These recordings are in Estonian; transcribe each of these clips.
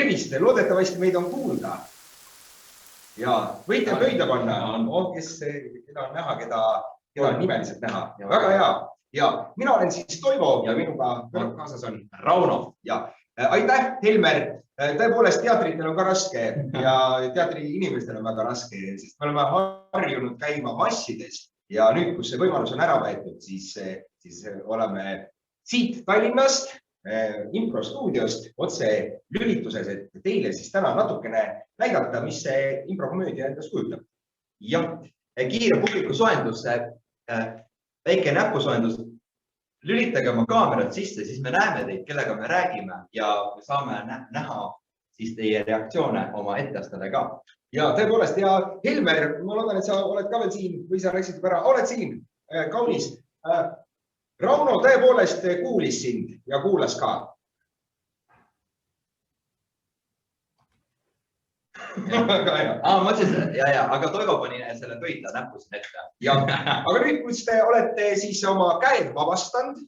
Tervist, loodetavasti meid on kuulda. Ja võite pöida panna, keda on näha, keda on nimeliselt näha. Väga hea. Ja mina olen siis Toivo ja minuga kaasas on Rauno. Ja aitäh, Helmer. Tõepoolest teatritel on ka raske ja teatri inimestel on väga raske, sest me oleme harjunud käima massides ja nüüd, kus see võimalus on ära võetud, siis oleme siit Tallinnast Impro stuudiost otse lülituses, et teile siis täna natukene näidata, mis see improkomöödia endast kujutab. Jah, kiire publiku soendus, väike näpusoendus. Lülitage oma kaamerad sisse, siis me näeme teid, kellega me räägime ja saame näha siis teie reaktsioone oma etteastele ka. Ja tõepoolest, ja Helmer, ma loodan, et sa oled ka veel siin või sa läksid ära. Oled siin, kaunis. Rauno tõepoolest kuulis sind ja kuulas ka. Mõtlesin, aga Toivo pani selle pöidla näppu siin ette. Aga nüüd, kus te olete siis oma käed vabastanud,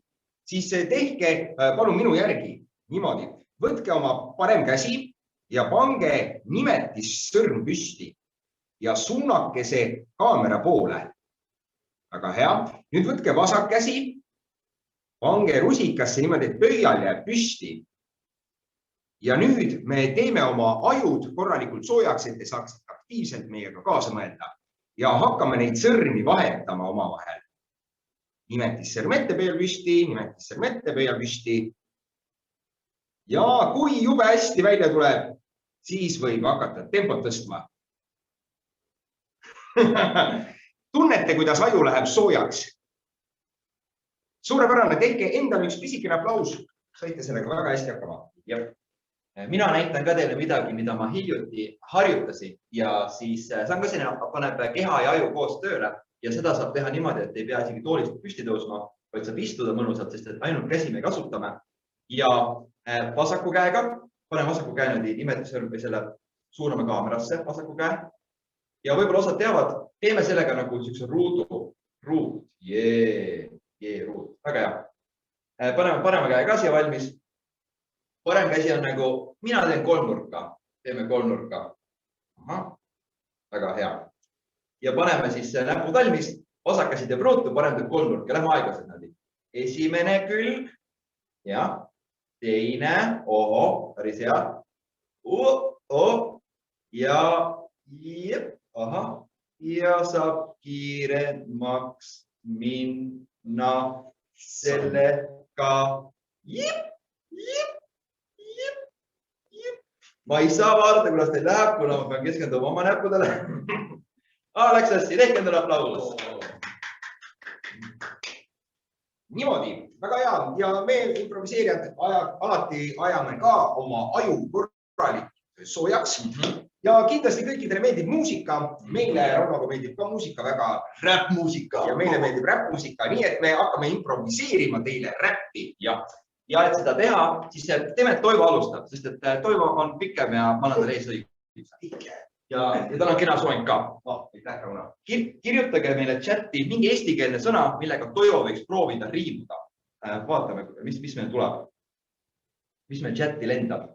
siis tehke palun minu järgi niimoodi. Võtke oma parem käsi ja pange nimetissõrm püsti ja suunake see kaamera poole. Väga hea. Nüüd võtke vasak käsi, pange rusikasse niimoodi, et pöial jääb püsti. Ja nüüd me teeme oma ajud korralikult soojaks, et te saaksite aktiivselt meiega kaasa mõelda ja hakkame neid sõrmi vahetama oma vahel. Nimetissõrm ette pöial püsti, nimetissõrm ette pöial püsti. Ja kui jube hästi välja tuleb, siis võib hakata tempot tõstma. Tunnete, kuidas aju läheb soojaks. Suurepärane, tehke endale üks pisikene aplaus. Saite sellega väga hästi hakkama. Mina näitan ka teile midagi, mida ma hiljuti harjutasin ja siis saan ka sinna paneb keha ja aju koos tööle ja seda saab teha niimoodi, et ei pea isegi toolist püsti tõusma, vaid saab istuda mõnusalt, sest et ainult käsi me kasutame ja vasaku käega, panen vasaku käe nimetissõrm või selle suuname kaamerasse vasaku käe ja võib-olla osad teavad, teeme sellega nagu niisuguse ruut, ruut, väga hea. Paneme parema käe ka siia valmis. Parem käsi on nagu, mina teen kolmnurka, teeme kolmnurka. Väga hea. Ja paneme siis näpu talmis, vasakasid ja pruutu, parem teeb kolmnurka, lähme aeglased nädi. Esimene külg, ja, teine, päris hea. Ja saab kiiremaks minna sellega. Ma ei saa vaadata, kuidas teil läheb, kuna ma pean keskenduma oma näppudele. Läks hästi, tehke endale aplaus. Niimoodi, väga hea. Ja me improviseerijad alati ajame ka oma aju korralikult soojaks. Ja kindlasti kõikidele meeldib muusika. Meile Raunoga meeldib ka muusika, väga räppmuusika. Ja meile meeldib räppmuusika, nii et me hakkame improviseerima teile räppi. Ja et seda teha, siis teeme, et Toivo alustab, sest et Toivo on pikem ja ma annan talle eesõigus. Ja tal on kena soeng ka. Kirjutage meile chatti mingi eestikeelne sõna, millega Toivo võiks proovida riimuda. Vaatame, mis meil tuleb. Mis meil chatti lendab.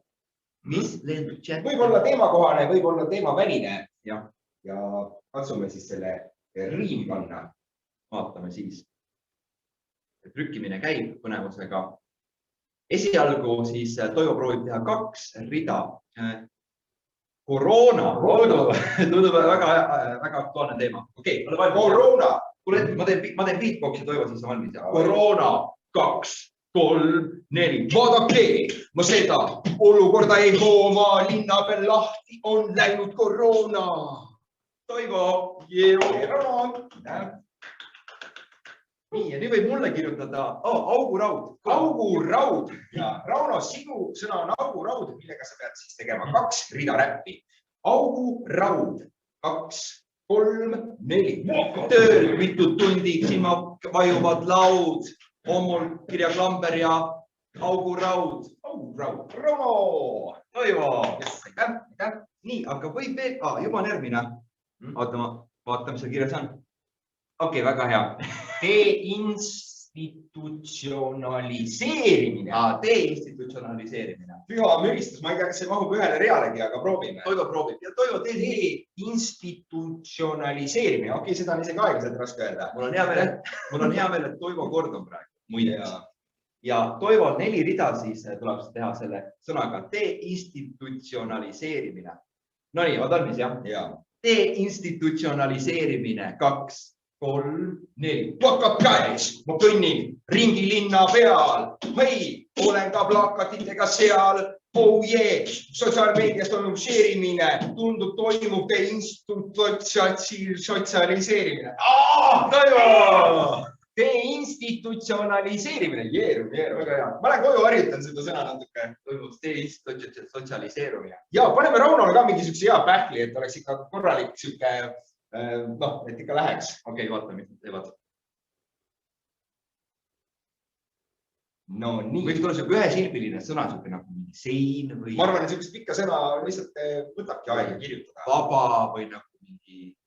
Mis lendab chatti? Võib-olla teemakohane, võib-olla teemaväline. Ja katsume siis selle riim panna. Vaatame siis. Trükkimine käib põnevusega. Esialgu siis Toivo proovib teha 2 rida. Koroona. Tundub väga aktuaalne teema. Okei, ole valmis. Koroona. Ma teen beatboxi, Toivo siis on valmis. Koroona. 2, 3, 4. Vaadake, ma seda olukorda ei hooma. Linna peal lahti on läinud koroona. Toivo. Nii, ja nüüd võib mulle kirjutada auguraud. Auguraud. Ja Rauno, sinu sõna on auguraud, millega sa pead siis tegema 2 rida räppi. Auguraud. 2, 3, 4. Tööl mitu tundi silma vajuvad laud. Ommul kirjaklamber ja auguraud. Auguraud. Rauno. Toivo. Aitäh. Nii, aga võib veel, juba on järgmine. Vaatame, mis seal kirjas on. Okei, väga hea. Deinstitutsionaliseerimine. Deinstitutsionaliseerimine. Püha müristus, ma ei tea, kas see mahub ühele reaalegi, aga proovime. Toivo proovib. Ja Toivo Deinstitutsionaliseerimine. Okei, seda on isegi aeglaselt raske öelda. Mul on hea meel, et Toivo kordub praegu. Muideks. Ja Toivo 4 rida siis tuleb teha selle sõnaga deinstitutsionaliseerimine. No nii, on valmis, jah? Deinstitutsionaliseerimine 2, 3, 4. Plakat käes, ma kõnnin ringi linna peal. Hei, olen ka plakatitega seal. Oh yeah, sotsiaalmeedias toimub share'imine. Tundub toimub deinstitutsionaliseerimine. Toivo! Deinstitutsionaliseerimine. Jeerum. Väga hea. Ma olen koju harjutan seda sõna natuke. Toimub deinstitutsionaliseerumine. Ja paneme Raunole ka mingi sükse hea pähkli, et oleks ikka korralik süke, et ikka läheks. Okei, vaata, mis nad teevad. No nii. Võiks tulla ühe silbiline sõna, nagu mingi sein või... Ma arvan, et sükest pikka sõna lihtsalt võtabki aega kirjutada. Vaba või nagu mingi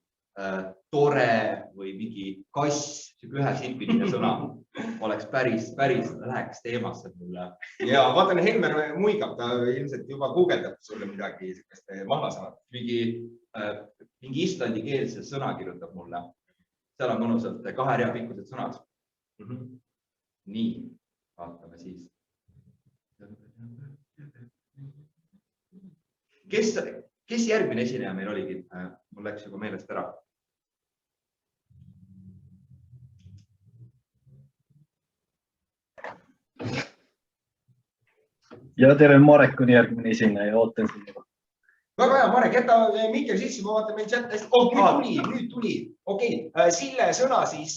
tore või mingi kass, ühe silbiline sõna oleks päris läheks teemasse mulle. Ja vaatan, Helmer muigab, ta ilmselt juba guugeldab sulle midagi mahlasõnad. Mingi islandi keelse sõna kirjutab mulle. Seal on mõnusalt 2 rea pikkused sõnad. Nii, vaatame siis. Kes järgmine esineja meil oligi? Mul läks juba meelest ära. Ja tere, Marek on järgmine esineja, ootan siin juba. Väga hea, Marek, jäta Mikkel sisse, ma vaatan meil chat hästi. Nüüd tuli. Okei, Sille sõna siis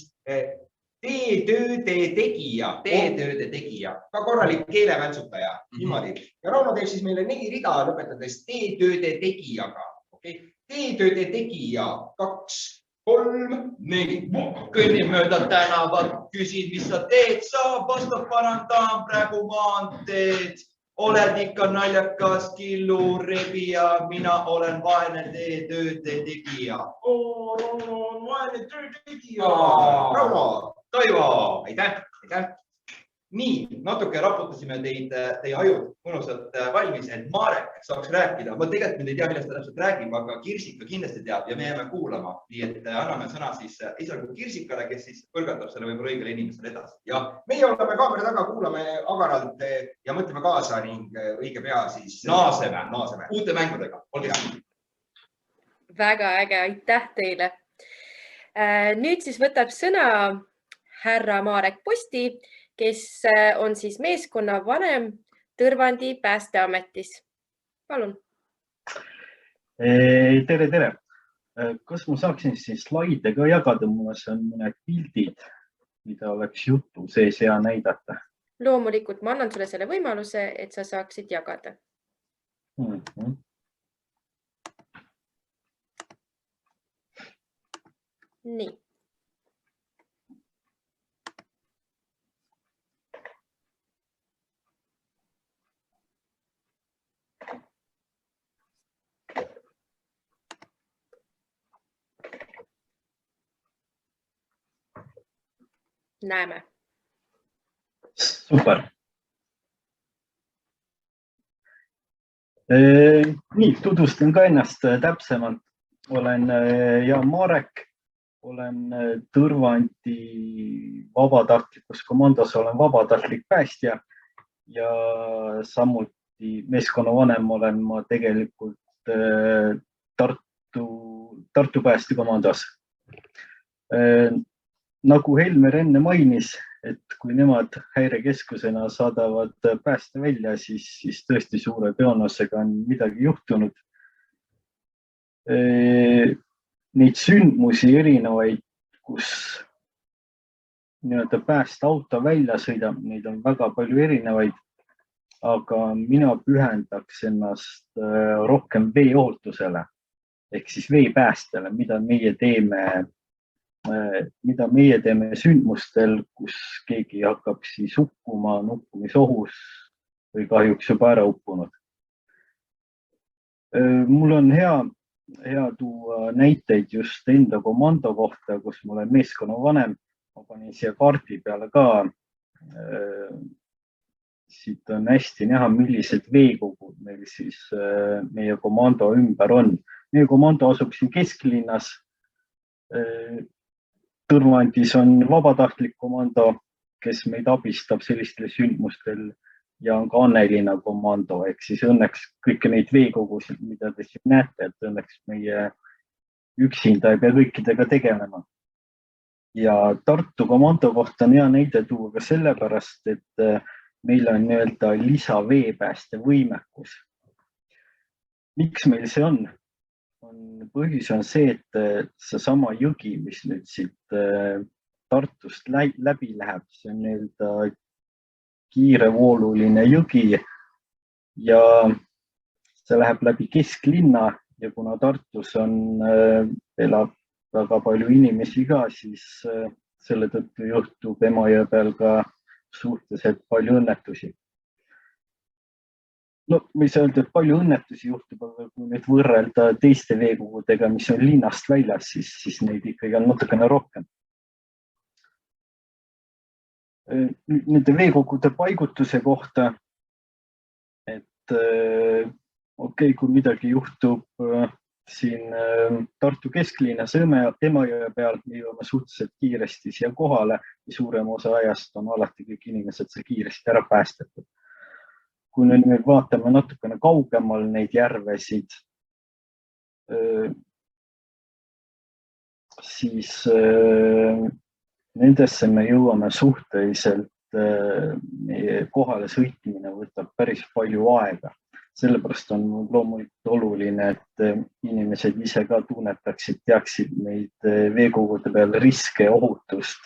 teetööde tegija. Teetööde tegija. Ka korralik keelevänsutaja. Niimoodi. Ja Rauno teeb siis meile 4 rida lõpetades teetööde tegijaga. Teetööde tegija 2, 3, 4. Kõnnin mööda tänavat, küsid, mis sa teed, sa vastab parandan praegu maanteed. Oled ikka naljakas killurebija, mina olen vaene teetööde tegija. Rauno on vaene töötegija. Rauno, Toivo, aitäh. Nii, natuke raputasime teie ajud mõnusalt valmis, et Marek saaks rääkida. Ma tegelikult ei tea, millest ta täpselt räägib, aga Kirsika kindlasti teab ja me jääme kuulama. Nii et anname sõna siis esialgu Kirsikale, kes siis põrgatab selle võib-olla õigele inimesele edasi. Ja meie oleme kaamera taga, kuulame agaralt ja mõtleme kaasa ning õige pea siis naaseme uute mängudega. Väga äge, aitäh teile. Nüüd siis võtab sõna härra Marek Posti, kes on siis meeskonna vanem Tõrvandi Päästeametis. Palun. Tere. Kas ma saaksin siis slaide ka jagada? Mul on mõned pildid, mida oleks jutu sees hea näidata. Loomulikult ma annan sulle selle võimaluse, et sa saaksid jagada. Nii. Näeme. Super. Nii, tutvustan ka ennast täpsemalt. Olen Jaan Marek, olen Tõrvandi vabatahtlikus komandos, olen vabatahtlik päästja ja samuti meeskonnavanem olen ma tegelikult Tartu päästekomandos. Nagu Helmer enne mainis, et kui nemad häirekeskusena saadavad pääste välja, siis tõesti suure tõenäosusega on midagi juhtunud. Neid sündmusi erinevaid, kus päästeauto välja sõidab, neid on väga palju erinevaid, aga mina pühendaks ennast rohkem veeohutusele ehk siis veepäästele, mida meie teeme sündmustel, kus keegi hakkab siis uppuma nukkumisohus või kahjuks juba ära uppunud. Mul on hea tuua näiteid just enda komando kohta, kus ma olen meeskonnavanem. Ma ma panin siia kaardi peale ka. Siit on hästi näha, millised veekogud meil siis meie komando ümber on. Meie komando asub siin kesklinnas. Tõrvandis on vabatahtlik komando, kes meid abistab sellistel sündmustel ja on ka Annelina komando, ehk siis õnneks kõiki neid veekogusid, mida te siin näete, et õnneks meie üksinda ei pea kõikidega tegelema. Ja Tartu komando kohta on hea näide tuua ka sellepärast, et meil on nii-öelda lisaveepääste võimekus. Miks meil see on? Põhjus on see, et seesama jõgi, mis nüüd siit Tartust läbi läheb, see on nii-öelda kiirevooluline jõgi ja see läheb läbi kesklinna ja kuna Tartus elab väga palju inimesi ka, siis selle tõttu juhtub Emajõe peal ka suhteliselt palju õnnetusi. No, ma ei saa öelda, et palju õnnetusi juhtub, aga kui nüüd võrrelda teiste veekogudega, mis on linnast väljas, siis neid ikkagi on natukene rohkem. Nende veekogude paigutuse kohta, et okei, kui midagi juhtub siin Tartu kesklinnas Emajõe peal, me jõuame suhteliselt kiiresti siia kohale ja suurem osa ajast on alati kõik inimesed see kiiresti ära päästetud. Kui nüüd me vaatame natukene kaugemal neid järvesid, siis nendesse me jõuame suhteliselt, kohale sõitmine võtab päris palju aega. Sellepärast on loomulikult oluline, et inimesed ise ka tunnetaksid, teaksid neid veekogude peal riske ja ohutust.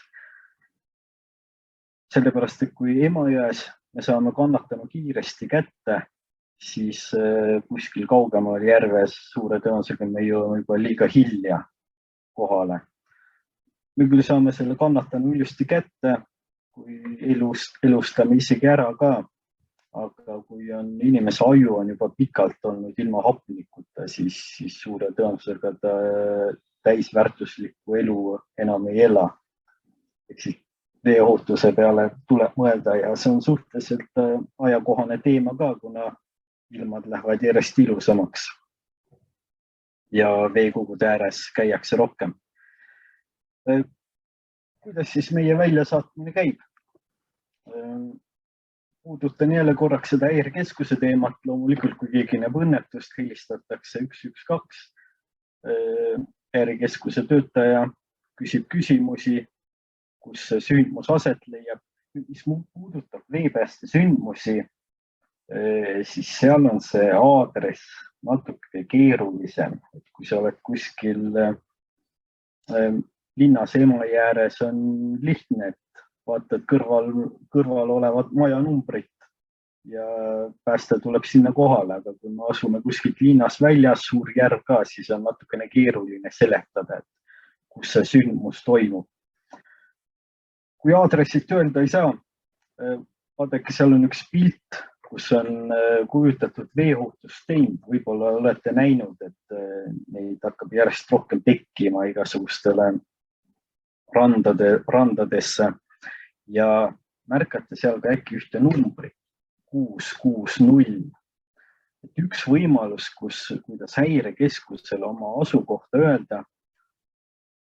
Sellepärast, et kui Emajões me saame kannatama kiiresti kätte, siis kuskil kaugemal järves suure tõenäosusega me jõuame juba liiga hilja kohale. Me küll saame selle kannatanu ilusti kätte, kui elustame isegi ära ka. Aga kui inimese aju on juba pikalt olnud ilma hapnikuta, siis suure tõenäosusega ta täisväärtuslikku elu enam ei ela. Ehk siis veeohutuse peale tuleb mõelda ja see on suhteliselt ajakohane teema ka, kuna ilmad lähevad järjest ilusamaks ja veekogude ääres käiakse rohkem. Kuidas siis meie väljasaatmine käib? Puudutan jälle korraks seda häirekeskuse teemat. Loomulikult, kui keegi näeb õnnetust, helistatakse 112. Häirekeskuse töötaja küsib küsimusi, kus see sündmus aset leiab. Mis puudutab veepääste sündmusi, siis seal on see aadress natuke keerulisem. Kui sa oled kuskil linnas Emajõe ääres, on lihtne, et vaatad kõrval olevat majanumbrit ja pääste tuleb sinna kohale, aga kui me asume kuskilt linnas väljas, suur järv ka, siis on natukene keeruline seletada, kus see sündmus toimub. Kui aadressit öelda ei saa, vaadake, seal on üks pilt, kus on kujutatud veeohutustend. Võib-olla olete näinud, et neid hakkab järjest rohkem tekkima igasugustele randadesse. Ja märkate seal ka äkki ühte numbrit, 660. Üks võimalus, kuidas häirekeskusele oma asukohta öelda,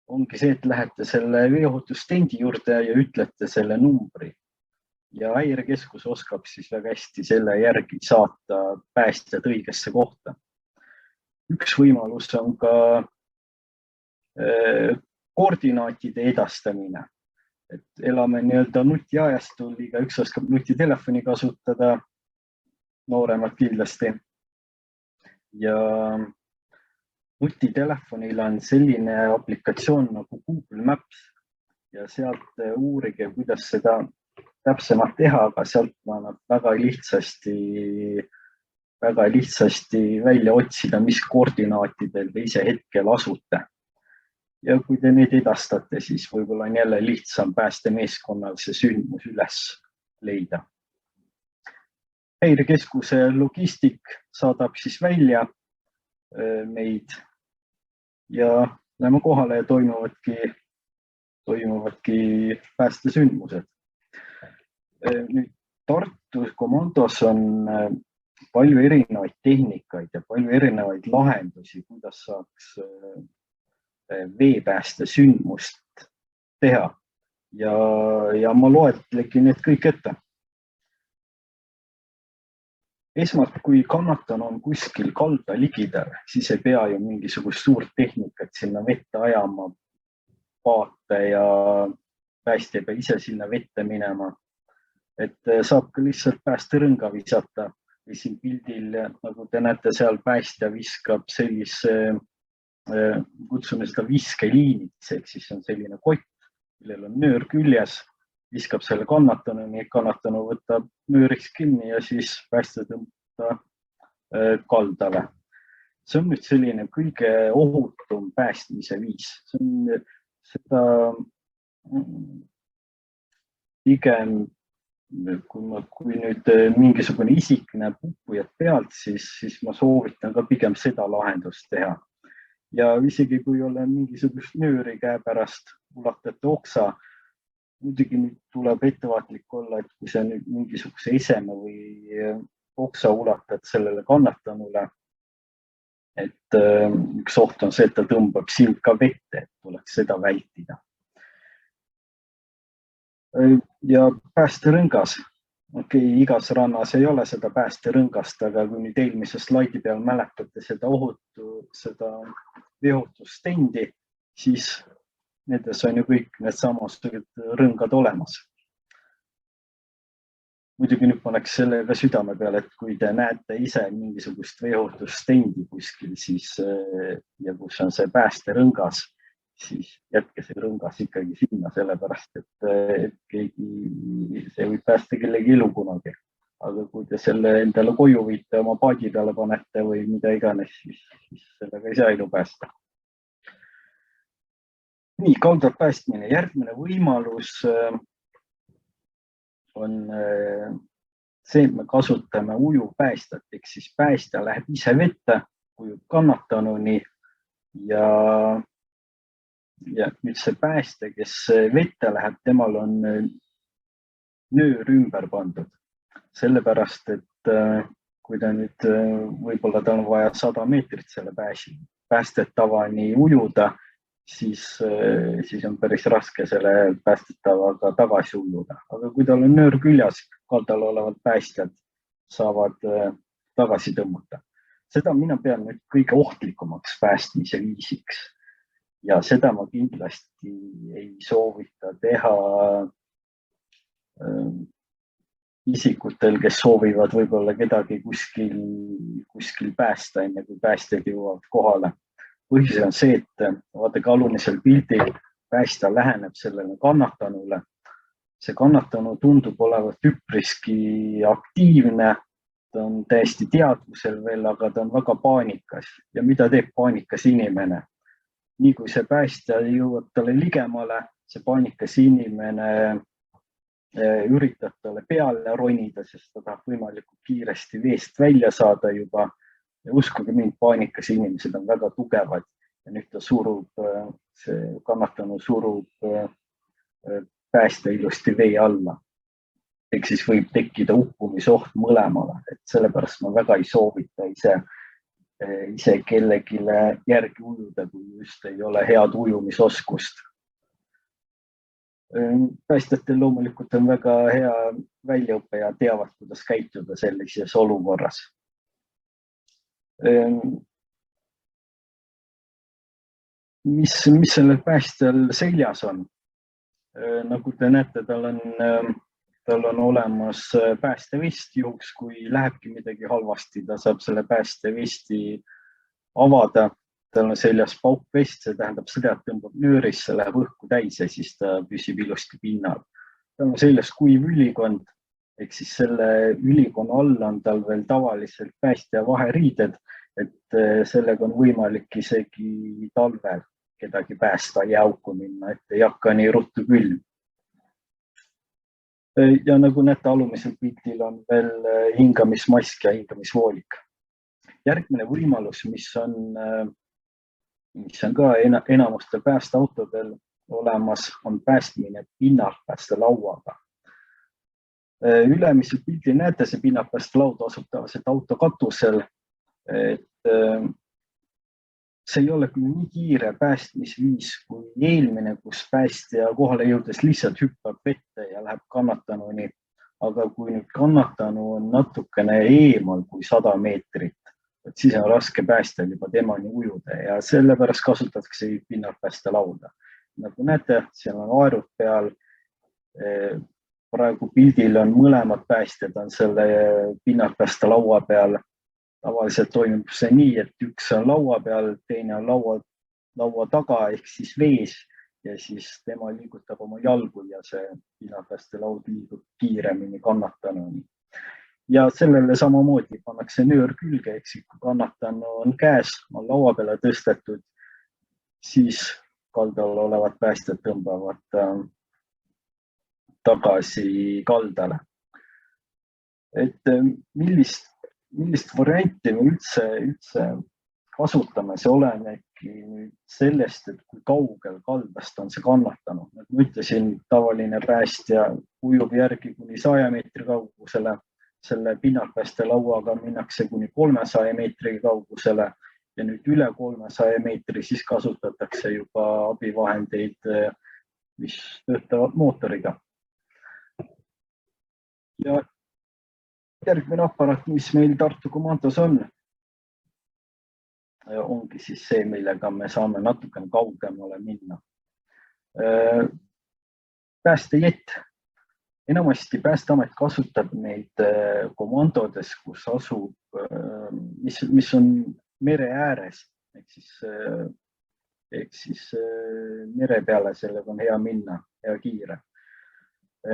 ongi see, et lähete selle veeohutustendi juurde ja ütlete selle numbri. Ja häirekeskus oskab siis väga hästi selle järgi saata päästjad õigesse kohta. Üks võimalus on ka koordinaatide edastamine. Et elame nii-öelda nutiajastul, iga üks oskab nutitelefoni kasutada, nooremad kindlasti. Ja nutitelefonil on selline aplikatsioon nagu Google Maps ja sealt uurige, kuidas seda täpsemalt teha, aga sealt annab väga lihtsasti välja otsida, mis koordinaatidel te ise hetkel asute. Ja kui te neid edastate, siis võib-olla on jälle lihtsam päästemeeskonnal see sündmus üles leida. Häirekeskuse logistik saadab siis välja meid ja läheme kohale ja toimuvadki päästesündmused. Nüüd Tartu komandos on palju erinevaid tehnikaid ja palju erinevaid lahendusi, kuidas saaks veepäästesündmust teha. Ja ma loetlegi need kõik ette. Esmalt, kui kannatanu on kuskil kalda ligidal, siis ei pea ju mingisugust suurt tehnikat sinna vette ajama, paate ja päästja peab ise sinna vette minema. Et saab ka lihtsalt päästerõnga visata või siin pildil, nagu te näete, seal päästja viskab sellise, kutsume seda viskeliiniks, ehk siis on selline kott, millel on nöör küljes, viskab selle kannatanuni, kannatanu võtab nööriks kinni ja siis päästja tõmbab kaldale. See on nüüd selline kõige ohutum päästmise viis. See on seda pigem, kui nüüd mingisugune isik näeb uppujat pealt, siis ma soovitan ka pigem seda lahendust teha. Ja isegi kui ole mingisugust nööri käe pärast ulatate oksa, muidugi nüüd tuleb ettevaatlik olla, et kui sa nüüd mingisuguse eseme või oksa ulatad sellele kannatanule, et üks oht on see, et ta tõmbab sind ka vette, et tuleks seda vältida. Ja päästerõngas. Igas rannas ei ole seda päästerõngast, aga kui nüüd eelmise slaidi peal mäletate seda veotustendi, siis nendes on ju kõik need samasugused rõngad olemas. Muidugi nüüd paneks selle ka südame peale, et kui te näete ise mingisugust veotustendi kuskil, siis ja kus on see päästerõngas, siis jätke see rõngas ikkagi sinna, sellepärast, et see võib päästa kellegi elu kunagi. Aga kui te selle endale koju viite, oma paadi peale panete või mida iganes, siis sellega ei saa elu päästa. Nii, kaldalt päästmine. Järgmine võimalus on see, et me kasutame ujuvpäästat, ehk siis päästja läheb ise vette, ujub kannatanuni ja nüüd see päästja, kes vette läheb, temal on nöör ümber pandud. Sellepärast, et kui ta nüüd võib-olla tal on vaja 100 meetrit selle päästetavani ujuda, siis on päris raske selle päästetavaga tagasi ujuda. Aga kui tal on nöör küljas, kaldal olevad päästjad saavad tagasi tõmmata. Seda mina pean nüüd kõige ohtlikumaks päästmise viisiks. Ja seda ma kindlasti ei soovita teha isikutel, kes soovivad võib-olla kedagi kuskil päästa, enne kui päästjad jõuavad kohale. Põhjus on see, et vaadake alumisel pildil päästja läheneb sellele kannatanule. See kannatanu tundub olevat üpriski aktiivne, ta on täiesti teadvusel veel, aga ta on väga paanikas. Ja mida teeb paanikas inimene? Nii kui see päästja jõuab talle ligemale, see paanikas inimene üritab talle peale ronida, sest ta tahab võimalikult kiiresti veest välja saada juba. Ja uskuge mind, paanikas inimesed on väga tugevad ja nüüd ta see kannatanu surub päästja ilusti vee alla. Ehk siis võib tekkida uppumisoht mõlemale, et sellepärast ma väga ei soovita ise kellegile järgi ujuda, kui just ei ole head ujumisoskust. Päästjatel loomulikult on väga hea väljaõpe ja teavad, kuidas käituda sellises olukorras. Mis sellel päästjal seljas on? Nagu te näete, tal on olemas päästevest, juhuks kui lähebki midagi halvasti, ta saab selle päästevesti avada. Tal on seljas paukvest, see tähendab seda, et tõmbab nöörisse, läheb õhku täis ja siis ta püsib ilusti pinnal. Tal on seljas kuiv ülikond, ehk siis selle ülikonna all on tal veel tavaliselt päästja vaheriided, et sellega on võimalik isegi talvel kedagi päästa ja auku minna, et ei hakka nii ruttu külm. Ja nagu näete, alumisel pildil on veel hingamismask ja hingamisvoolik. Järgmine võimalus, mis on ka enamustel päästeautodel, olemas, on päästmine pinnapäästelauaga. Ülemisel pildil näete, see pinnapäästelaud asub tavaliselt auto katusel. See ei ole küll nii kiire päästmisviis kui eelmine, kus päästja kohale jõudes lihtsalt hüppab vette ja läheb kannatanuni. Aga kui nüüd kannatanu on natukene eemal kui 100 meetrit, siis on raske päästjal juba temani ujuda ja sellepärast kasutatakse pinnapäästelauda. Nagu näete, seal on aerud peal. Praegu pildil on mõlemad päästjad on selle pinnapäästelaua peal. Tavaliselt toimub see nii, et üks on laua peal, teine on laua taga ehk siis vees ja siis tema liigutab oma jalgu ja see pinnapäästelaud liigub kiiremini kannatanuni. Ja sellele samamoodi pannakse nöör külge, eks kui kannatanu on käes, on laua peale tõstetud, siis kaldal olevad päästjad tõmbavad tagasi kaldale. Millist varianti me üldse kasutame, see olenebki nüüd sellest, et kui kaugel kaldast on see kannatanud. Nagu ütlesin, tavaline päästja ujub järgi kuni 100 meetri kaugusele, selle pinnapäästelauaga minnakse kuni 300 meetri kaugusele ja nüüd üle 300 meetri siis kasutatakse juba abivahendeid, mis töötavad mootoriga. Ja järgmine aparaat, mis meil Tartu komandos on, ongi siis see, millega me saame natukene kaugemale minna. Päästejett. Enamasti Päästeamet kasutab neid komandodes, kus asub, mis on mere ääres, ehk siis mere peale sellega on hea minna, hea kiire.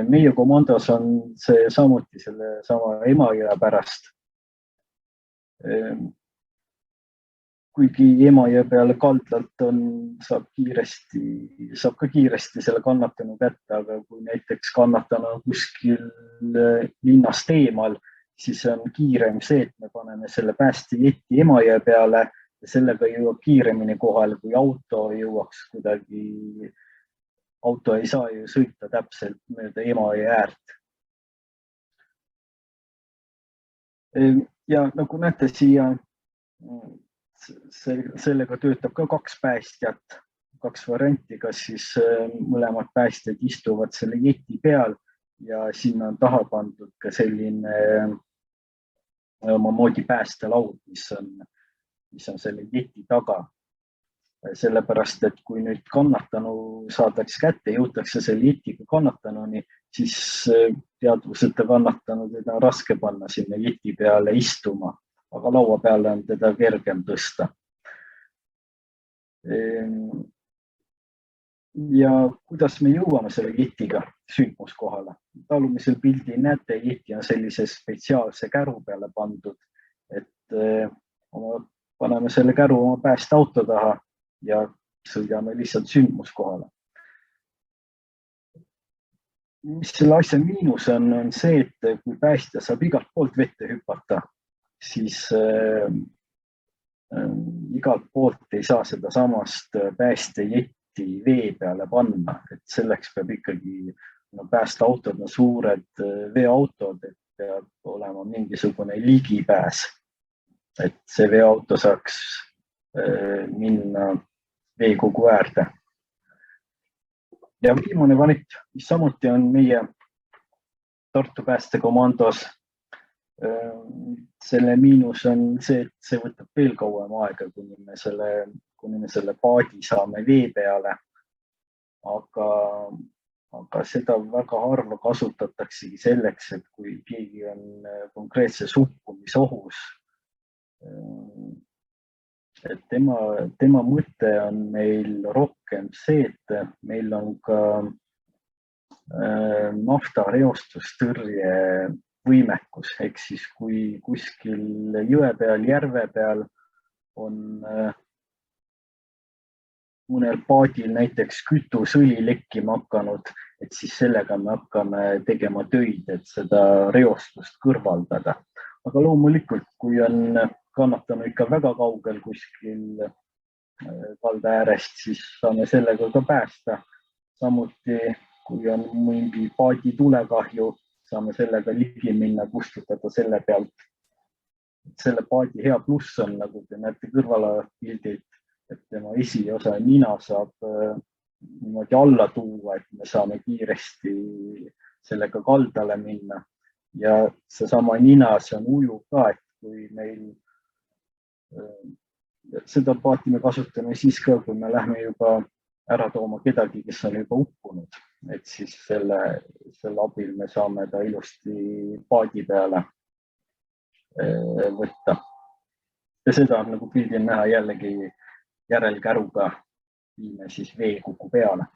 Meie komandos on see samuti selle sama Emajõe pärast. Kuigi Emajõe peale kaldlalt saab ka kiiresti selle kannatanu kätte, aga kui näiteks kannatanu on kuskil linnast eemal, siis on kiirem see, et me paneme selle päästejeti Emajõe peale ja sellega jõuab kiiremini kohale, kui auto jõuaks kuidagi. Auto ei saa ju sõita täpselt mööda Emajõe äärt. Ja nagu näete siia, sellega töötab ka 2 päästjat, 2 varianti, kas siis mõlemad päästjad istuvad selle jeti peal ja sinna on taha pandud ka selline omamoodi päästelaud, mis on selle jeti taga. Sellepärast, et kui nüüd kannatanu saadaks kätte, jõutakse selle jetiga kannatanuni, siis teadvuseta kannatanu teda on raske panna sinna jeti peale istuma, aga laua peale on teda kergem tõsta. Ja kuidas me jõuame selle jetiga sündmuskohale? Talumisel pildil näete, jeti on sellise spetsiaalse käru peale pandud, et paneme selle käru oma päästeauto taha ja sõidame lihtsalt sündmuskohale. Mis selle asja miinus on see, et kui päästja saab igalt poolt vette hüpata, siis igalt poolt ei saa seda samast päästejetti vee peale panna. Et selleks peab ikkagi, päästeautod on suured veoautod, et peab olema mingisugune ligipääs, et see veoauto saaks minna veekogu äärde. Ja viimane variant, mis samuti on meie Tartu päästekomandos. Selle miinus on see, et see võtab veel kauem aega, kuni me selle paadi saame vee peale. Aga seda väga harva kasutataksegi selleks, et kui keegi on konkreetses hukkumisohus, et tema mõte on meil rohkem see, et meil on ka naftareostustõrje võimekus, ehk siis kui kuskil jõe peal, järve peal on mõnel paadil näiteks kütusõli lekkima hakanud, et siis sellega me hakkame tegema töid, et seda reostust kõrvaldada. Aga loomulikult, kui on kannatanud ikka väga kaugel kuskil kalda äärest, siis saame sellega ka päästa samuti kui on mingi paadi tulekahju, saame sellega ligi minna, kustutada selle pealt. Selle paadi hea pluss on, nagu te näete kõrvala pildid, et tema esiosa nina saab niimoodi alla tuua, et me saame kiiresti sellega kaldale minna. Ja seesama nina, see on ujuv ka, et kui meil seda paati me kasutame siis ka, kui me lähme juba ära tooma kedagi, kes on juba uppunud, et siis selle abil me saame ta ilusti paadi peale võtta. Ja seda on nagu pildil näha jällegi järelkäruga viime siis veekuku peale.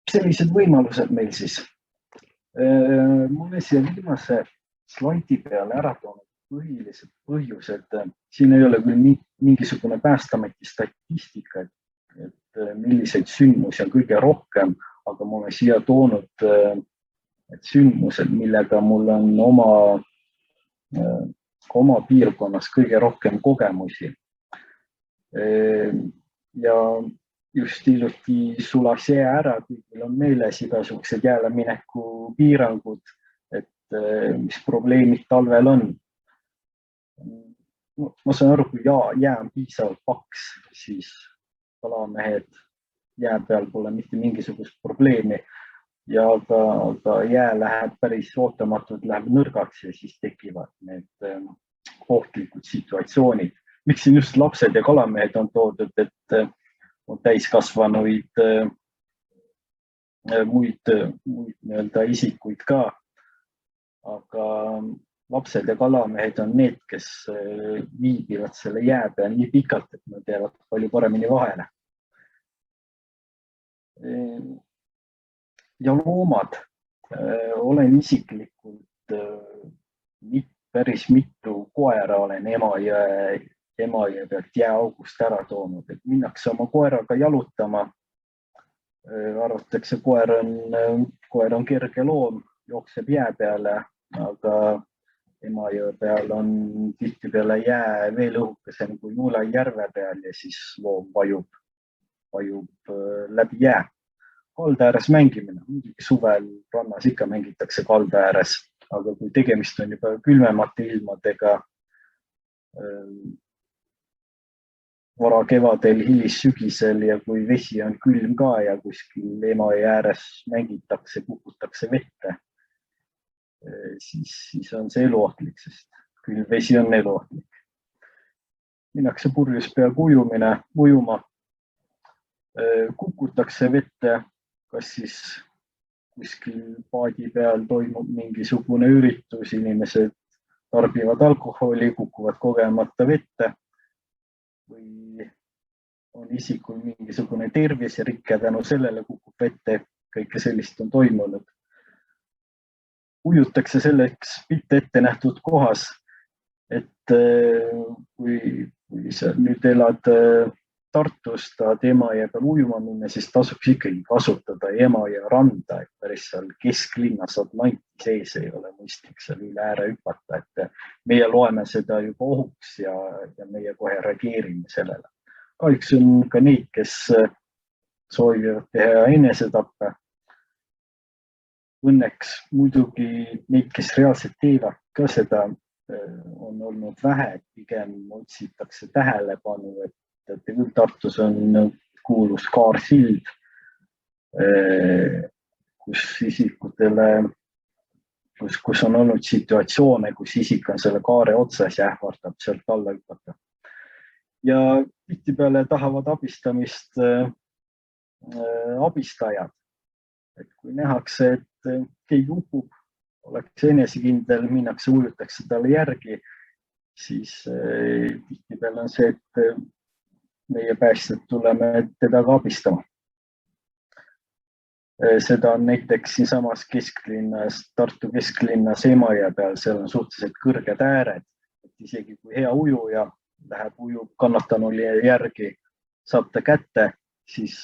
Sellised võimalused meil siis. Ma olen siia viimase slaidi peale ära toonud põhilised põhjused. Siin ei ole küll mingisugune Päästeameti statistika, et milliseid sündmusi on kõige rohkem, aga ma olen siia toonud sündmused, millega mul on oma piirkonnas kõige rohkem kogemusi. Ja just hiljuti sulas jää ära, kõigil on meeles igasugused jääle mineku piirangud, et mis probleemid talvel on. Ma saan aru, kui jää on piisavalt paks, siis kalamehed jää peal pole mitte mingisugust probleemi. Ja aga jää läheb päris ootamatult, läheb nõrgaks ja siis tekivad need ohtlikud situatsioonid. Miks siin just lapsed ja kalamehed on toodud, et on täiskasvanuid muid isikuid ka. Aga lapsed ja kalamehed on need, kes viibivad selle jää peal nii pikalt, et nad jäävad palju paremini vahele. Ja loomad. Olen isiklikult päris mitu koera olen Emajõe pealt jääaugust ära toonud, et minnakse oma koeraga jalutama. Arvatakse, koer on kerge loom, jookseb jää peale, aga Emajõe peal on tihtipeale jää veel õhukesem kui Muula järve peal ja siis loom vajub läbi jää. Kalda ääres mängimine. Suvel rannas ikka mängitakse kalda ääres, aga kui tegemist on juba külmemate ilmadega, vara kevadel, hilis sügisel ja kui vesi on külm ka ja kuskil Emajõe ääres mängitakse, kukutakse vette, siis on see eluohtlik, sest külm vesi on eluohtlik. Minnakse purjus peaaegu ujuma, kukutakse vette, kas siis kuskil paadi peal toimub mingisugune üritus, inimesed tarbivad alkoholi, kukuvad kogemata vette või on isikul mingisugune terviserikke tänu sellele kukub vette, kõike sellist on toimunud. Ujutakse selleks mitte ette nähtud kohas, et kui sa nüüd elad Tartus, tahad Emajõe peal ujuma minna, siis tasuks ikkagi kasutada Emajõe randa, et päris seal kesklinnas Atlanti sees ei ole mõistlik seal üle ääre hüpata, et meie loeme seda juba ohuks ja meie kohe reageerime sellele. Kahjuks on ka neid, kes soovivad teha enesetappe. Õnneks muidugi neid, kes reaalselt teevad ka seda, on olnud vähe, et pigem otsitakse tähelepanu, et küll Tartus on kuulus Kaarsild, kus isikutele, kus on olnud situatsioone, kus isik on selle kaare otsas ja ähvardab sealt alla hüpata. Ja tihtipeale tahavad abistamist abistajad. Et kui nähakse, et keegi upub, oleks enesekindel, minnakse, ujutakse talle järgi, siis tihtipeale on see, et meie päästjad tuleme teda ka abistama. Seda on näiteks siinsamas kesklinnas, Tartu kesklinnas Emajõe peal, seal on suhteliselt kõrged ääred, et isegi kui hea ujuja läheb ujub kannatanule järgi, saab ta kätte, siis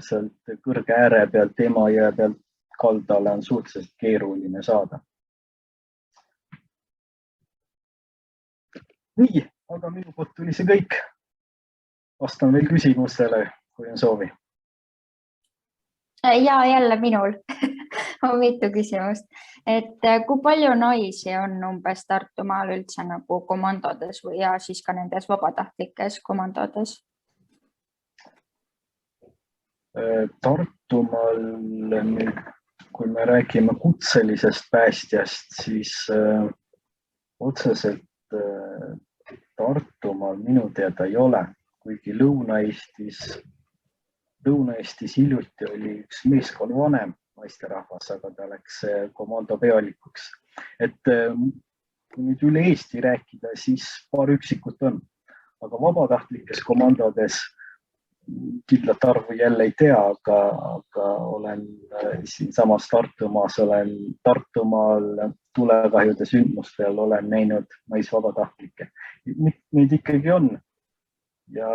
sealt kõrge ääre pealt Emajõe pealt kaldale on suhteliselt keeruline saada. Nii, aga minu poolt tuli see kõik. Vastan veel küsimustele, kui on soovi. Ja jälle minul on mitu küsimust, et kui palju naisi on umbes Tartumaal üldse nagu komandodes ja siis ka nendes vabatahtlikes komandodes? Tartumaal nüüd, kui me räägime kutselisest päästjast, siis otseselt Tartumaal minu teada ei ole, kuigi Lõuna-Eestis hiljuti oli üks meeskonna vanem naisterahvas, aga ta läks komando pealikuks. Et kui nüüd üle Eesti rääkida, siis paar üksikut on, aga vabatahtlikes komandodes kindlat arvu jälle ei tea, aga olen siinsamas Tartumaal tulekahjude sündmustel olen näinud naisvabatahtlikke. Neid ikkagi on ja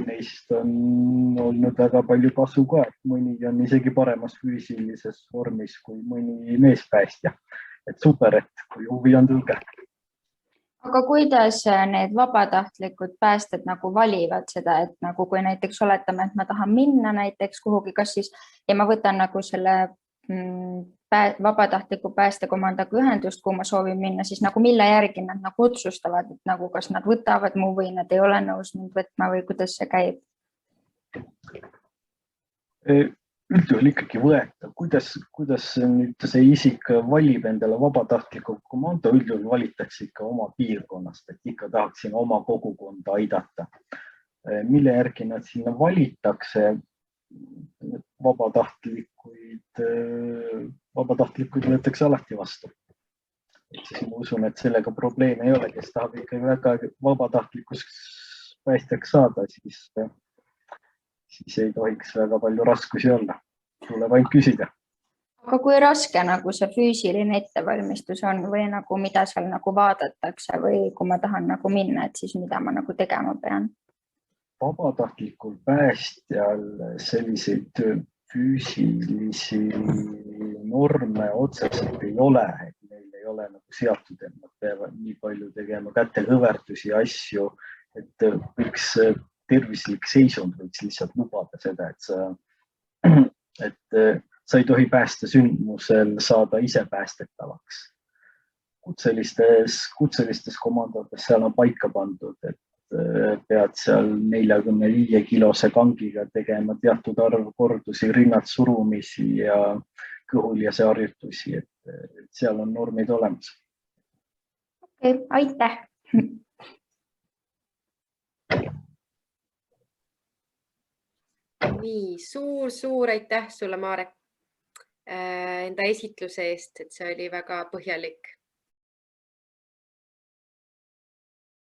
neist on olnud väga palju kasu ka, et mõni on isegi paremas füüsilises vormis kui mõni meespäästja. Et super, et kui huvi on, tulge. Aga kuidas need vabatahtlikud päästed nagu valivad seda, et nagu kui näiteks oletame, et ma tahan minna näiteks kuhugi, kas siis ja ma võtan nagu selle vabatahtliku päästekomandaga ühendust, kuhu ma soovin minna, siis nagu mille järgi nad nagu otsustavad, et nagu kas nad võtavad mu või nad ei ole nõus mind võtma või kuidas see käib? Üldjuhul ikkagi võeta. Kuidas nüüd see isik valib endale vabatahtliku komando? Üldjuhul valitakse ikka oma piirkonnast, et ikka tahaksin oma kogukonda aidata. Mille järgi nad sinna valitakse? Vabatahtlikud võetakse alati vastu. Siis ma usun, et sellega probleeme ei ole, kes tahab ikka väga vabatahtlikus päästjaks saada, siis ei tohiks väga palju raskusi olla. Tuleb ainult küsida. Aga kui raske nagu see füüsiline ettevalmistus on või nagu mida seal nagu vaadatakse või kui ma tahan nagu minna, et siis mida ma nagu tegema pean? Vabatahtlikul päästjal selliseid füüsilisi norme otseselt ei ole, et neil ei ole nagu seatud, et nad peavad nii palju tegema kätekõverdusi ja asju, et võiks tervislik seisund võiks lihtsalt lubada seda, et sa ei tohi päästesündmusel saada ise päästetavaks. Kutselistes komandodes seal on paika pandud, et pead seal 45 kilose kangiga tegema teatud arv kordusi, rinnad surumisi ja kõhuljase harjutusi, et seal on normid olemas. Okei, aitäh! Nii, suur aitäh sulle, Marek, enda esitluse eest, et see oli väga põhjalik.